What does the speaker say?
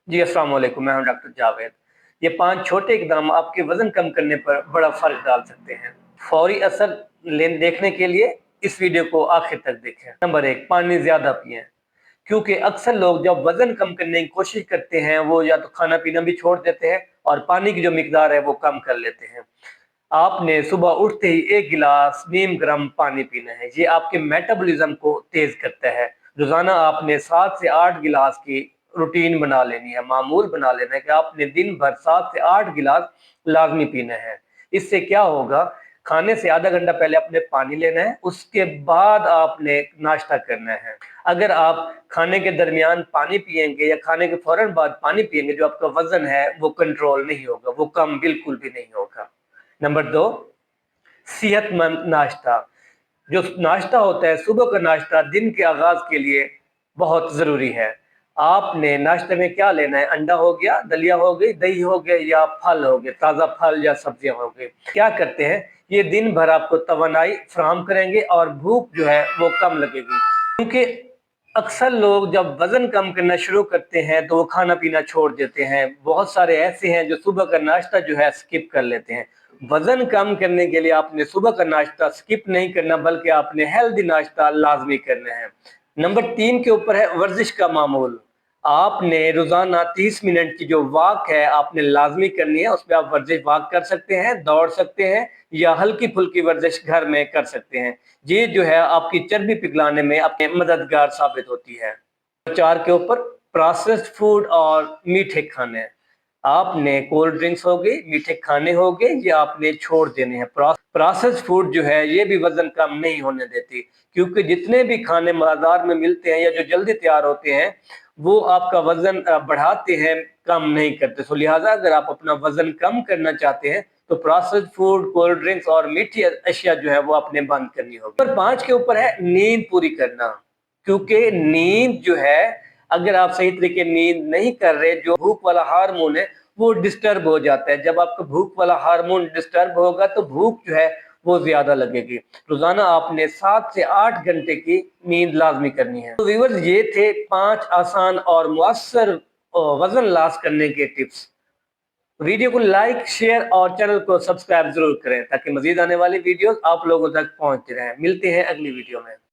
जी अस्सलाम वालेकुम, मैं हूं डॉक्टर जावेद। ये 5 छोटे इकदाम आपके वज़न कम करने पर बड़ा फ़र्क डाल सकते हैं। फौरी असर देखने के लिए इस वीडियो को आखिर तक देखें। नंबर 1, पानी ज़्यादा पिएँ, क्योंकि अक्सर लोग जब वज़न कम करने की कोशिश करते हैं, वो या तो खाना-पीना भी छोड़ देते हैं और पानी की जो मिकदार है, वो कम कर लेते हैं। आपने सुबह उठते ही 1 गिलास नीम गर्म पानी पीना है। ये आपके मेटाबॉलिज्म को तेज़ करता है। रोज़ाना आपने 7 से 8 गिलास की रूटीन बना लेनी है, मामूल बना लेना है कि आपने दिन भर 7 से 8 गिलास लाज़मी पीना है। इससे क्या होगा, खाने से आधा घंटा पहले आपने पानी लेना है, उसके बाद आपने नाश्ता करना है। अगर आप खाने के दरमियान पानी पिएँगे या खाने के फ़ौरन बाद पानी पिएँगे, जो आपका वज़न है वो कंट्रोल नहीं होगा, वो कम बिल्कुल भी नहीं होगा। नंबर 2, सेहतमंद नाश्ता। जो नाश्ता होता है, सुबह का नाश्ता दिन के आगाज़ के लिए बहुत ज़रूरी है। आपने नाश्ते में क्या लेना है? अंडा हो गया, दलिया हो गई, दही हो गया या फल हो गए, ताज़ा फल या सब्जियाँ हो गई। क्या करते हैं, ये दिन भर आपको तवानाई फराहम करेंगे और भूख जो है वो कम लगेगी। क्योंकि अक्सर लोग जब वज़न कम करना शुरू करते हैं तो वो खाना-पीना छोड़ देते हैं। बहुत सारे ऐसे हैं जो सुबह का नाश्ता जो है स्किप कर लेते हैं। वज़न कम करने के लिए आपने सुबह का नाश्ता स्किप नहीं करना, बल्कि आपने हेल्दी नाश्ता लाज़मी करना है। नंबर 3 के ऊपर है वर्जिश का मामूल। आपने रोज़ाना 30 मिनट की जो वॉक है आपने लाज़मी करनी है। उसमें आप वर्जिश वॉक कर सकते हैं, दौड़ सकते हैं या हल्की-फुल्की वर्जिश घर में कर सकते हैं। ये जो है आपकी चर्बी पिघलाने में आपके मददगार साबित होती है। 4 के ऊपर प्रोसेस्ड फूड और मीठे खाने। आपने कोल्ड ड्रिंक्स हो गई, मीठे खाने हो गए, ये आपने छोड़ देने हैं। प्रोसेस्ड फूड जो है ये भी वज़न कम नहीं होने देती, क्योंकि जितने भी खाने बाज़ार में मिलते हैं या जो जल्दी तैयार होते हैं, वो आपका वज़न बढ़ाते हैं, कम नहीं करते। सो लिहाज़ा अगर आप अपना वज़न कम करना चाहते हैं, तो प्रोसेस्ड फूड, कोल्ड ड्रिंक्स और मीठी अशिया जो है वो आपने बंद करनी होगी। नंबर 5 के ऊपर है नींद पूरी करना, क्योंकि नींद जो है, अगर आप सही तरीके नींद नहीं कर रहे, जो भूख वाला हार्मोन है वो डिस्टर्ब हो जाता है। जब आपका भूख वाला हार्मोन डिस्टर्ब होगा तो भूख जो है वो ज़्यादा लगेगी। रोज़ाना आपने 7 से 8 घंटे की नींद लाज़मी करनी है। तो व्यूअर्स, ये थे 5 आसान और मुअस्सर वज़न लॉस करने के टिप्स। वीडियो को लाइक, शेयर और चैनल को सब्सक्राइब ज़रूर करें, ताकि मज़ीद आने वाली वीडियोज़ आप लोगों तक पहुँचती रहें। मिलते हैं अगली वीडियो में।